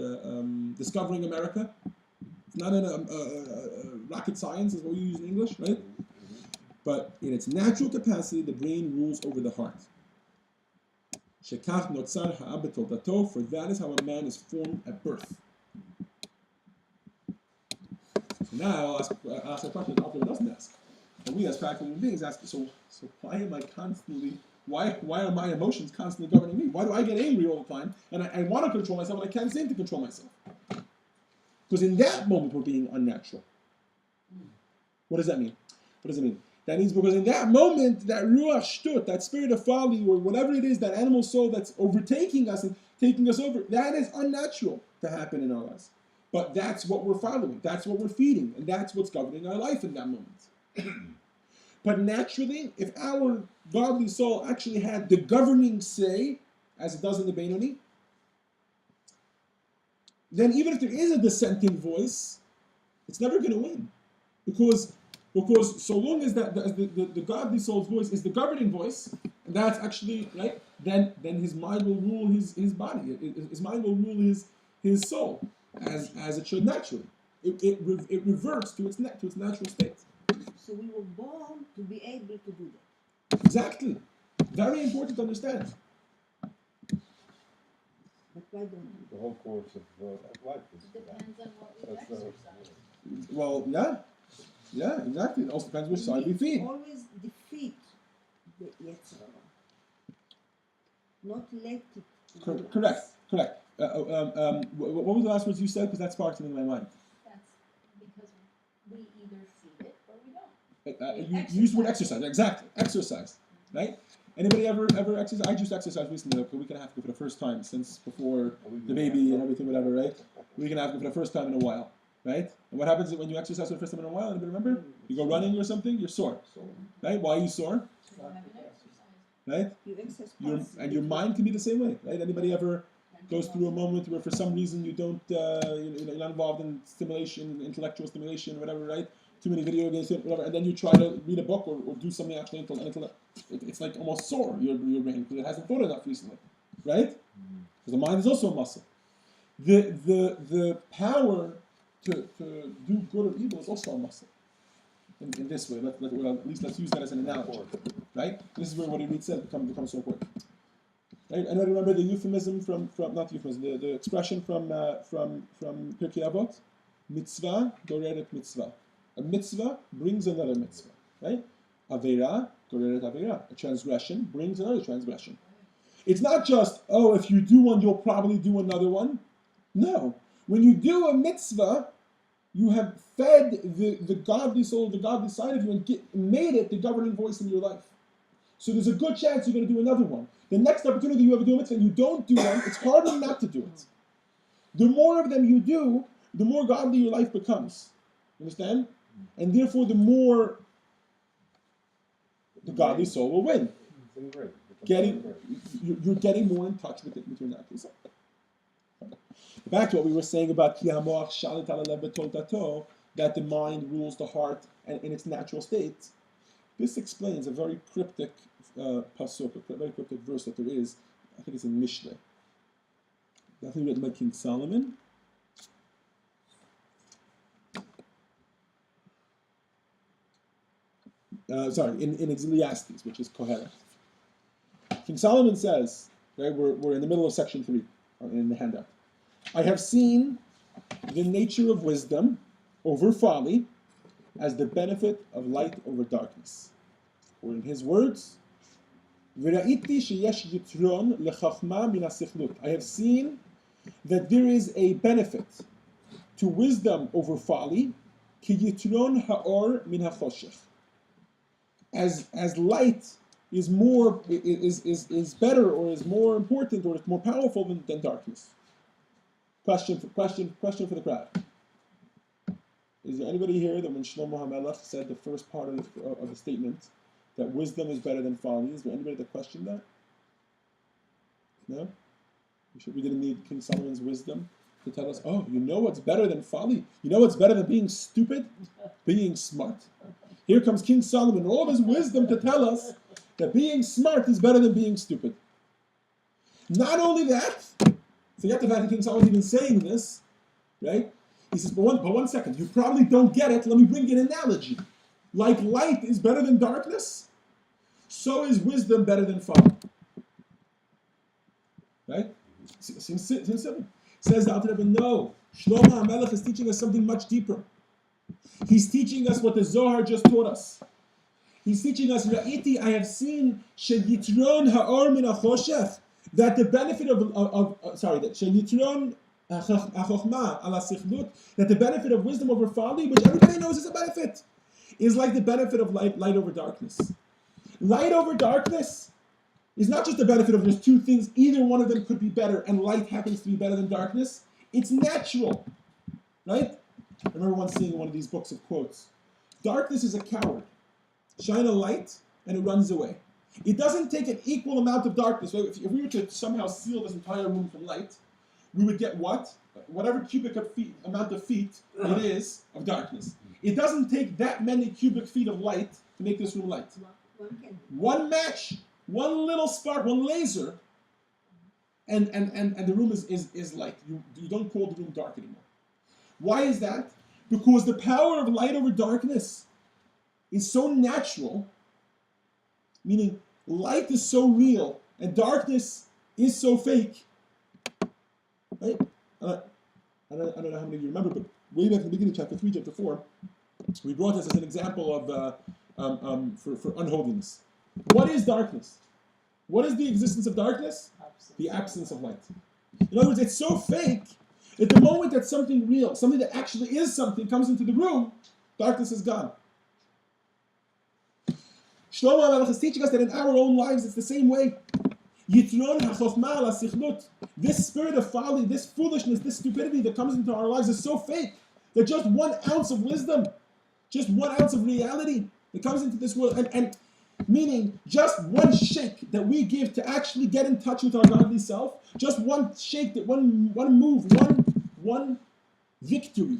A: Discovering America. It's not in rocket science, is what we use in English, right? But in its natural capacity, the brain rules over the heart. Shekach notzar ha'ab betoldato, for that is how a man is formed at birth. So now I'll ask a question that the author doesn't ask. And we as practical human beings ask, so why am I constantly, why are my emotions constantly governing me? Why do I get angry all the time? And I want to control myself, and I can't seem to control myself. Because in that moment we're being unnatural. What does that mean? What does it mean? That means because in that moment, that ruach shtut, that spirit of folly, or whatever it is, that animal soul that's overtaking us and taking us over, that is unnatural to happen in our lives. But that's what we're following, that's what we're feeding, and that's what's governing our life in that moment. But naturally, if our godly soul actually had the governing say, as it does in the Beinoni, then even if there is a dissenting voice, it's never going to win. Because so long as the godly soul's voice is the governing voice, and that's actually, right, then his mind will rule his body. His mind will rule his soul, as it should naturally. It reverts to its natural state.
F: So we were born to be able to do that.
A: Exactly. Very important to understand.
F: But why don't we?
B: The whole course of life is
C: Depends on what we
B: That's
C: exercise.
A: Well, yeah, exactly. It also depends which side we feed.
F: Always defeat the Yetzer Hara. Not let it. do
A: Correct.
F: us.
A: What was the last words you said? Because that sparked something in my mind.
C: That's because we either feed it or we don't.
A: You used the word exercise. Exactly. Exercise. Right? Anybody ever exercise? I just exercised recently, like a week and a half ago for the first time since before the baby and everything, whatever, right? A week and a half ago for the first time in a while, right? And what happens when you exercise for the first time in a while? Anybody remember? You go running or something, you're sore, right? Why are you sore?
C: We haven't exercised.
A: Right?
F: You exercise
A: And your mind can be the same way, right? Anybody ever goes through a moment where for some reason you don't, you're not involved in stimulation, intellectual stimulation, whatever, right? Too many video games, whatever, and then you try to read a book or do something actually it's like almost sore, your brain, because it hasn't thought enough recently, right? Because the mind is also a muscle. The power to do good or evil is also a muscle. In this way, at least let's use that as an analogy, right? This is where what he reads says becomes so important. Right? And I remember the euphemism from not euphemism, the expression from Pirkei Avot, mitzvah goreret mitzvah. A mitzvah brings another mitzvah, right? Aveira goreret aveira. A transgression brings another transgression. It's not just, if you do one, you'll probably do another one. No. When you do a mitzvah, you have fed the godly soul, the godly side of you, and made it the governing voice in your life. So there's a good chance you're going to do another one. The next opportunity you ever do a mitzvah and you don't do them, it's harder not to do it. The more of them you do, the more godly your life becomes. You understand? And therefore, the more the godly soul will win. you're getting more in touch with your natural self. Back to what we were saying about ki hamoach shalit ala lev b'tol dato, that the mind rules the heart and in its natural state. This explains a very cryptic pasuk, a very cryptic verse that there is. I think it's in Mishle. Definitely written by King Solomon. In Ecclesiastes, which is Kohelet. King Solomon says, right, we're in the middle of section 3 in the handout. I have seen the nature of wisdom over folly as the benefit of light over darkness. Or in his words, I have seen that there is a benefit to wisdom over folly, as light is more is better or is more important or is more powerful than darkness. Question for the crowd. Is there anybody here that when Shlomo HaMelech said the first part of the statement that wisdom is better than folly, is there anybody that questioned that? No? We didn't need King Solomon's wisdom to tell us, oh, you know what's better than folly? You know what's better than being stupid? Being smart. Here comes King Solomon, all of his wisdom to tell us that being smart is better than being stupid. Not only that, forget the fact that King Solomon is even saying this, right? He says, but one second, you probably don't get it. Let me bring an analogy. Like light is better than darkness, so is wisdom better than folly. Right? Seems simple. Says the Alter Rebbe, no. Shlomo HaMelech is teaching us something much deeper. He's teaching us what the Zohar just taught us. He's teaching us, Ra'iti, I have seen Sheyitron ha'or min ha'choshech, that the benefit that Sheyitron ha'chochma ala sichlut, that the benefit of wisdom over folly, which everybody knows is a benefit, is like the benefit of light over darkness. Light over darkness is not just the benefit of there's two things, either one of them could be better, and light happens to be better than darkness. It's natural, right? I remember once seeing one of these books of quotes. Darkness is a coward. Shine a light, and it runs away. It doesn't take an equal amount of darkness. If we were to somehow seal this entire room from light, we would get what? Whatever cubic amount of feet it is of darkness. It doesn't take that many cubic feet of light to make this room light. One match, one little spark, one laser, and the room is light. You don't call the room dark anymore. Why is that? Because the power of light over darkness is so natural, meaning light is so real and darkness is so fake. Right? I don't know how many of you remember, but way back in the beginning, chapter 3, chapter 4, we brought this as an example of for unholiness. What is darkness? What is the existence of darkness? The absence of light. In other words, it's so fake that the moment that something real, something that actually is something, comes into the room, darkness is gone. Shlomo HaMelech is teaching us that in our own lives it's the same way. Yitron ha'chochma ala sichlut. This spirit of folly, this foolishness, this stupidity that comes into our lives is so fake that just 1 ounce of wisdom, just 1 ounce of reality that comes into this world, and meaning just one shake that we give to actually get in touch with our godly self, just one shake, that one move, one victory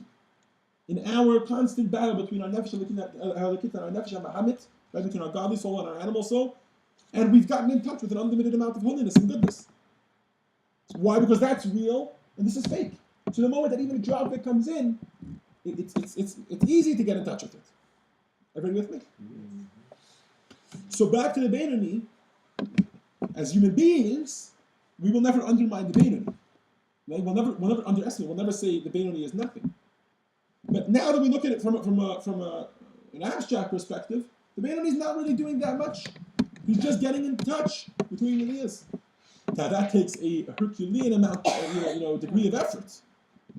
A: in our constant battle between our nefesh and our nefesh and Mahamit, right, between our godly soul and our animal soul, and we've gotten in touch with an unlimited amount of holiness and goodness. Why? Because that's real and this is fake. So the moment that even a drop of it comes in, it's easy to get in touch with it. Everybody with me? Mm-hmm. So back to the Beinoni, as human beings, we will never undermine the Beinoni. Right? We'll never underestimate. We'll never say the Beinoni is nothing. But now that we look at it from an abstract perspective, the Beinoni is not really doing that much. He's just getting in touch with who he really is. Now that takes a Herculean amount, degree of effort,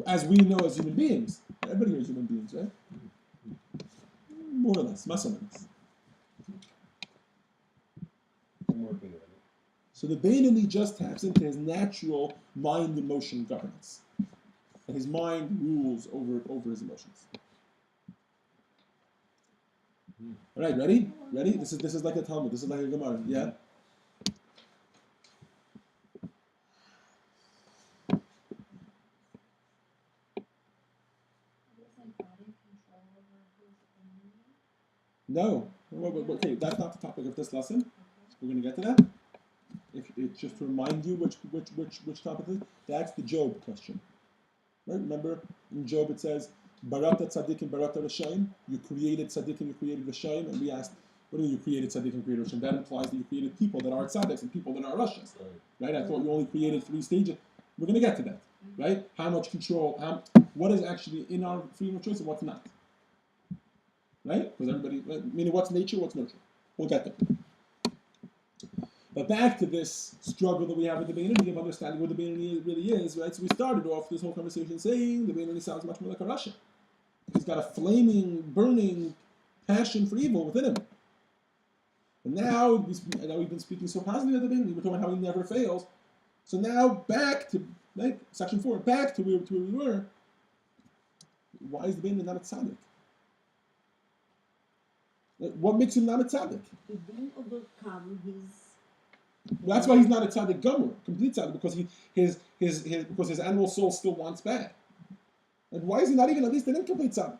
A: as we know as human beings. Everybody here is human beings, right? More or less, muscle memories.
B: I'm working on it.
A: So the Beinoni just taps into his natural mind-emotion governance. And his mind rules over his emotions. All right, ready? Ready? This is like a Talmud. This is like a Gemara. Yeah? No. Okay, that's not the topic of this lesson. We're going to get to that. If it's just to remind you which topic it is, that's the Job question. Right? Remember in Job it says, Barata Tzadik and Barata Rashaim. You created Tzadik and you created Rashaim, and we asked, what do you mean you created Tzadik and created Rashaim? That implies that you created people that are Tzadiks and people that are Rashas. Right? I thought you only created 3 stages. We're going to get to that. Right? How much control, what is actually in our freedom of choice and what's not. Right? Because everybody, meaning what's nature, what's nurture. We'll get there. But back to this struggle that we have with the Beinoni of understanding what the Beinoni really is, right? So we started off this whole conversation saying the Beinoni sounds much more like a Rasha. He's got a flaming, burning passion for evil within him. And now we've been speaking so positively of the Beinoni, we're talking about how he never fails. So now back to section 4, back to where we were. Why is the Beinoni not a tzaddik? What makes him not a tzaddik?
F: He didn't overcome his.
A: That's why he's not a tzaddik gomer, complete tzaddik, because because his animal soul still wants bad. And why is he not even at least an incomplete tzaddik?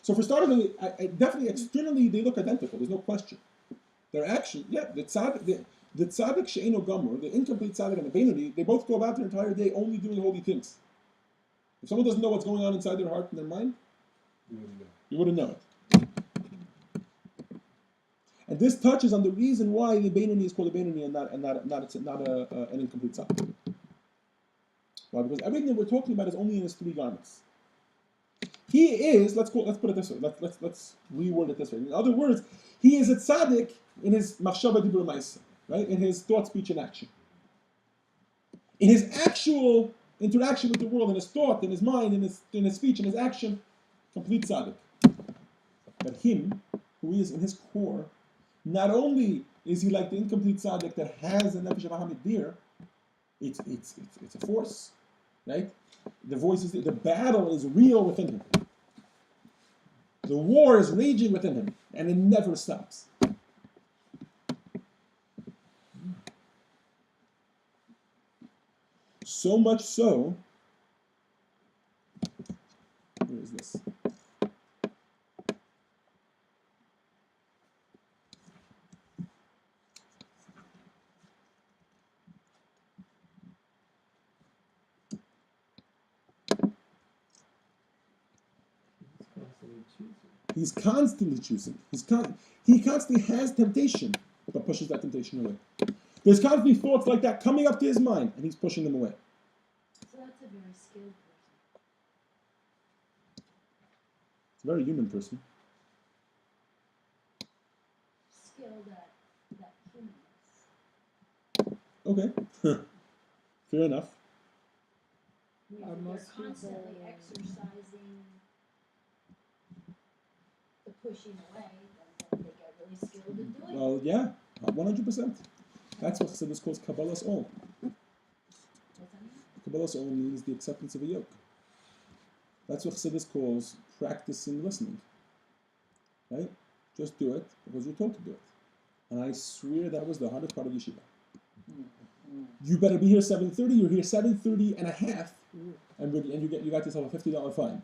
A: So for starters, definitely externally they look identical. There's no question. They're actually the tzaddik she'eno gomer, the incomplete tzaddik and the Beinoni, they both go about their entire day only doing holy things. If someone doesn't know what's going on inside their heart and their mind, you wouldn't know it. And this touches on the reason why the Beinoni is called a Beinoni and not an incomplete tzaddik. Why? Because everything that we're talking about is only in his 3 garments. He is, let's put it this way, let's reword it this way. In other words, he is a tzaddik in his machshava dibur ma'aseh, right? In his thought, speech, and action. In his actual interaction with the world, in his thought, in his mind, in his speech, in his action, complete tzaddik. But him, who is in his core, not only is he like the incomplete tzaddik that has the nefesh of Hamid dear, it's a force, right? The voice is the battle is real within him. The war is raging within him, and it never stops. So much so. Where is this? He's constantly choosing. He constantly has temptation, but pushes that temptation away. There's constantly thoughts like that coming up to his mind, and he's pushing them away.
C: So that's a very skilled person.
A: It's a very human person.
C: Skilled at that humanness.
A: Okay. Fair enough.
C: If
E: Are
C: they're
E: most
C: constantly
E: people-
C: exercising the pushing away, then they get really skilled at doing it.
A: Well, yeah, 100%. That's what Chassidus calls Kabbalah's all.
C: What's that mean?
A: Kabbalah's all means the acceptance of a yoke. That's what Chassidus calls practicing listening. Right? Just do it because you're told to do it. And I swear that was the hardest part of yeshiva. You better be here 7:30. You're here 7:30 and a half, and you got yourself a $50 fine.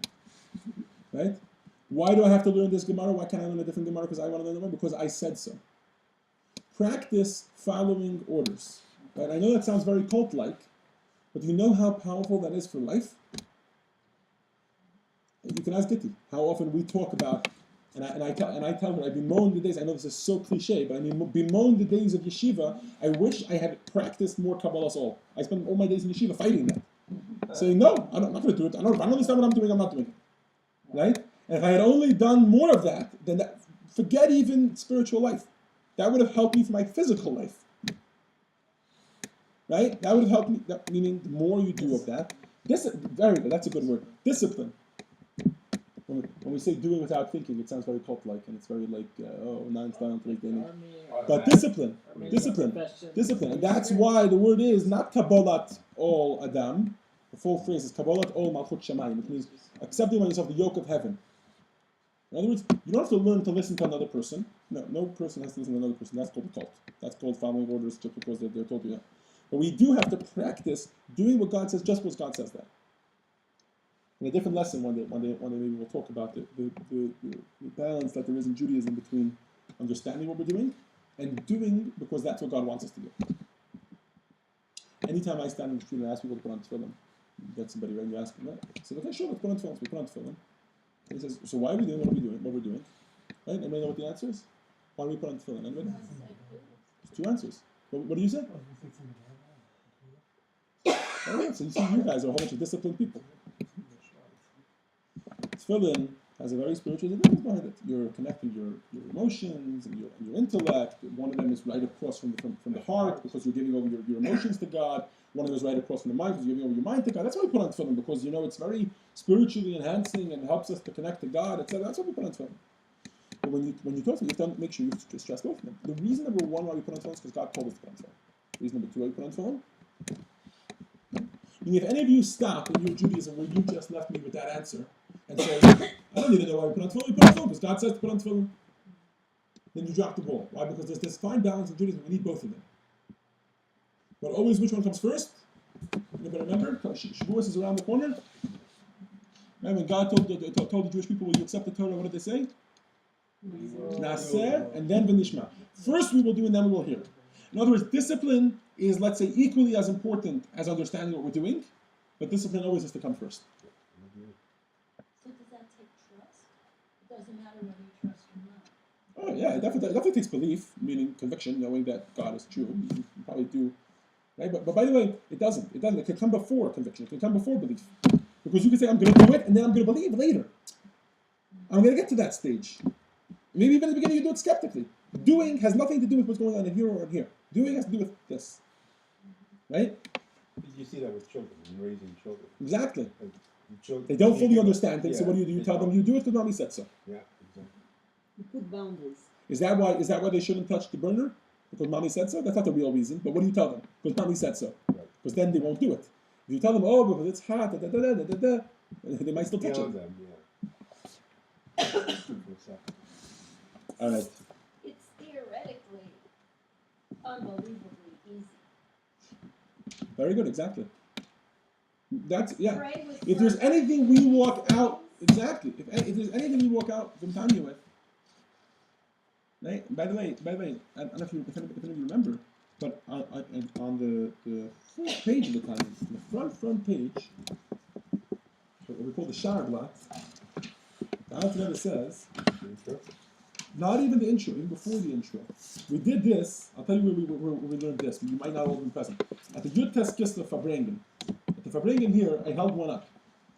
A: Right? Why do I have to learn this Gemara? Why can't I learn a different Gemara? Because I want to learn the one because I said so. Practice following orders. Right? I know that sounds very cult-like, but do you know how powerful that is for life? You can ask Gitti how often we talk about, and I tell her, I bemoan the days. I know this is so cliche, but I mean bemoan the days of yeshiva. I wish I had practiced more Kabbalah's all. I spend all my days in yeshiva fighting that, saying no, I'm not going to do it. I don't understand what I'm doing. I'm not doing it. Right? And if I had only done more of that, then forget even spiritual life. That would have helped me for my physical life. Right? That would have helped me, meaning the more you do of that, very good, that's a good word, discipline. When we say doing without thinking, it sounds very cult-like, and it's very like, non-style, but discipline, and that's why the word is not Kabbalat ol Adam. The full phrase is Kabbalat ol Malchut Shamayim. It means accepting on yourself the yoke of heaven. In other words, you don't have to learn to listen to another person. No person has to listen to another person. That's called a cult. That's called following orders just because they're told you that. But we do have to practice doing what God says just because God says that. In a different lesson, one day maybe we'll talk about the balance that there is in Judaism between understanding what we're doing and doing because that's what God wants us to do. Anytime I stand in the street and ask people to put on tefillin, get somebody ready, you ask them that. I said, okay, sure, let's put on tefillin. So we put on tefillin. And he says, so why are we doing what are we doing? What we're doing? Right? Anybody know what the answer is? Why do we put on tefillin? Anybody? There's two answers. What do you say? Oh, yeah, so you see, you guys are a whole bunch of disciplined people. Tefillin has a very spiritual significance behind it. You're connecting your emotions and your intellect. One of them is right across from the heart because you're giving over your emotions to God. One of them is right across from the mind because you're giving over your mind to God. That's why we put on tefillin, because it's very spiritually enhancing and helps us to connect to God, etc. That's why we put on tefillin. But when you talk to them, you have to make sure you stress both of them. The reason number one why we put on tefillin is because God told us to put on tefillin. Reason number two why we put on tefillin. If any of you stop in your Judaism where you just left me with that answer and say, I don't need to know why we put on tefillin, we put on tefillin because God says to put on tefillin, then you drop the ball. Why? Because there's this fine balance in Judaism. We need both of them. But always, which one comes first? Anybody remember? Shavuos is around the corner. Right? When God told the Jewish people, will you accept the Torah? What did they say? Naser, and then v'nishma. First we will do, and then we will hear. In other words, discipline is, let's say, equally as important as understanding what we're doing, but discipline always has to come first.
C: So does that take trust? It doesn't matter whether you trust or not.
A: Oh yeah, it definitely takes belief, meaning conviction, knowing that God is true. You probably do, right? But by the way, it doesn't. It can come before conviction. It can come before belief, because you can say I'm going to do it, and then I'm going to believe later. I'm going to get to that stage. Maybe even at the beginning you do it skeptically. Doing has nothing to do with what's going on in here or in here. Doing has to do with this, right?
B: You see that with children, and raising children.
A: Exactly.
B: Children,
A: They don't fully understand things, so
B: yeah,
A: what do? You tell them you do it because mommy said so.
B: Yeah, exactly.
F: You put boundaries.
A: Is that why they shouldn't touch the burner? Because mommy said so? That's not the real reason. But what do you tell them? Because mommy said so.
B: Right.
A: Because then they won't do it. If you tell them, oh, because it's hot, they might still touch it.
B: Beyond them, yeah.
A: All right.
C: It's theoretically unbelievably easy.
A: Very good. Exactly. That's yeah.
C: Pray with
A: If there's
C: fervor.
A: anything we walk out, exactly. If there's anything we walk out from Tanya with, right? By the way, I don't know if any of you remember, but on the first page of the Tanya, the front page, what we call the shower block, the Alter Rebbe says, not even the intro, even before the intro. We did this. I'll tell you where we learned this. You might not all have been present. At the Yud Tes Kislev Farbrengen. At the Farbrengen here, I held one up.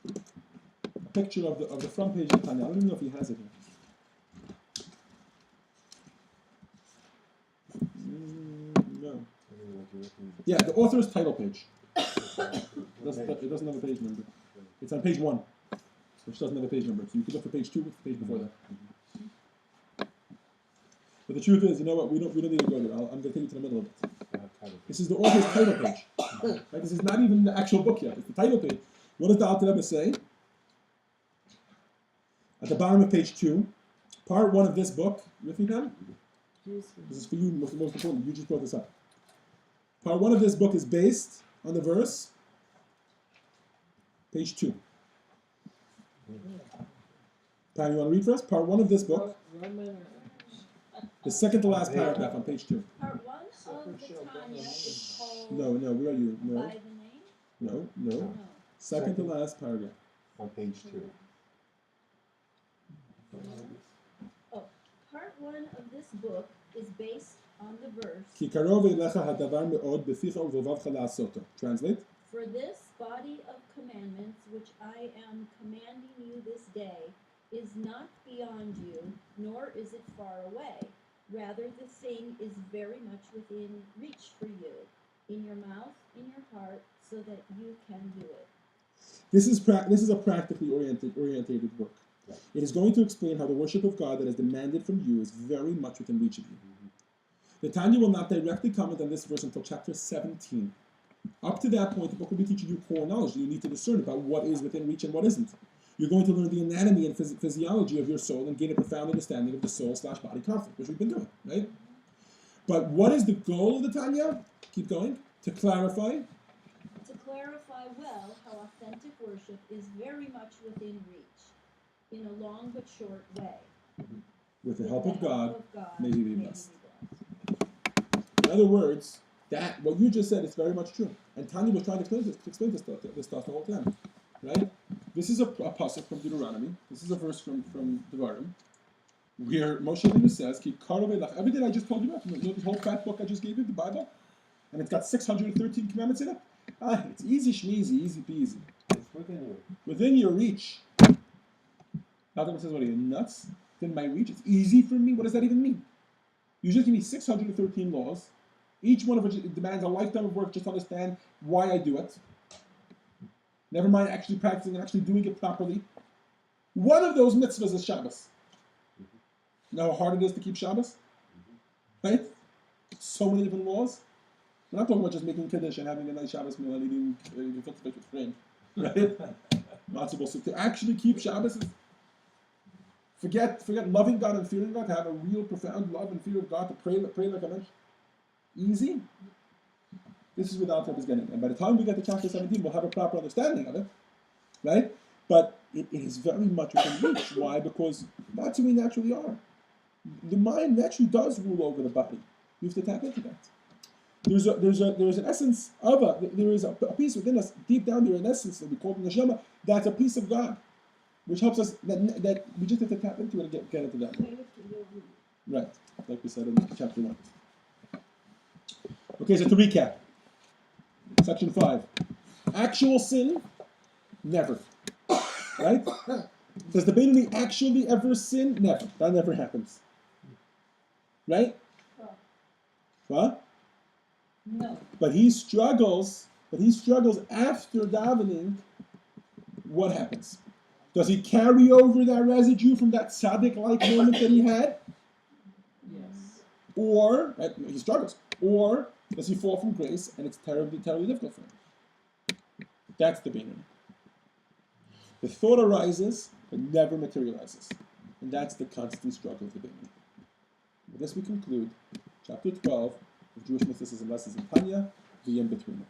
A: A picture of the front page of Tanya. I don't even know if he has it here. No. Yeah, the author's title page. It doesn't have a page number. It's on page 1, which doesn't have a page number. So you can look for page 2, what's the page before that? But the truth is, you know what? We don't need to go there. I'm going to take you to the middle of it. This is the author's title page. Right? This is not even the actual book yet. It's the title page. What does the Alter Rebbe say? At the bottom of page 2, part 1 of this book. You with me, Tom? This is for you, most important. You just brought this up. Part 1 of this book is based on the verse, page 2. Pam, you want to read for us? Part 1 of this book. The second to last paragraph on page 2.
C: Part 1 of the Tanya is called
A: No, where are you? No,
C: by the name?
A: no. Second to last paragraph.
B: On page 2.
C: Oh, part 1 of this book is based on the verse,
A: Ki karov elecha hadavar me'od beficha uvovavcha la'asoto. Translate.
C: for this body of commandments which I am commanding you this day is not beyond you, nor is it far away. Rather, the thing is very much within reach for you, in your mouth, in your heart, so that you can do it.
A: This is a practically orientated work. It is going to explain how the worship of God that is demanded from you is very much within reach of you. The Tanya will not directly comment on this verse until chapter 17. Up to that point, the book will be teaching you core knowledge that you need to discern about what is within reach and what isn't. You're going to learn the anatomy and physiology of your soul and gain a profound understanding of the soul/body conflict, which we've been doing, right? But what is the goal of the Tanya? Keep going. To clarify.
C: To clarify well how authentic worship is very much within reach, in a long but short way.
A: With the help of God, may he be
C: may
A: blessed.
C: he be blessed.
A: In other words, that what you just said is very much true. And Tanya was trying to explain this stuff the whole time. Right? This is a pasuk from Deuteronomy. This is a verse from Devarim, where Moshe Rabbeinu says, "Ki karov elach." Everything I just told you about, you know, this whole fat book I just gave you, the Bible, and it's got 613 commandments in it. It's easy schmeezy, easy peasy.
B: It's within you.
A: Within your reach. Adam says, "What are you, nuts? Within my reach? It's easy for me." What does that even mean? You just give me 613 laws, each one of which demands a lifetime of work just to understand why I do it. Never mind actually practicing and actually doing it properly. One of those mitzvahs is Shabbos. You know how hard it is to keep Shabbos? Right? So many different laws. We're not talking about just making Kiddush and having a nice Shabbos meal and eating filthy fish with cream. Right? Not supposed to. To actually keep Shabbos is forget loving God and fearing God, to have a real profound love and fear of God, to pray like I mentioned. Easy. This is what Al is getting. And by the time we get to chapter 17, we'll have a proper understanding of it. Right? But it is very much within reach. Why? Because that's who we naturally are. The mind naturally does rule over the body. You have to tap into that. There's an essence of there is a piece within us, deep down there, an essence that we call the neshama, that's a piece of God, which helps us, that we just have to tap into it and get into that. Right, like we said in chapter 1. Okay, so to recap, section 5. Actual sin, never. Right? Does the Beinoni actually ever sin? Never. That never happens. Right? What?
C: No.
A: But he struggles after davening. What happens? Does he carry over that residue from that Tzadik-like moment that he had?
E: Yes.
A: Or, right, he struggles. Or does he fall from grace and it's terribly, terribly difficult for him? That's the Beinoni. The thought arises, but never materializes. And that's the constant struggle of the Beinoni. With this we conclude chapter 12 of Jewish Mysticism Lessons in Tanya, the Inbetweener.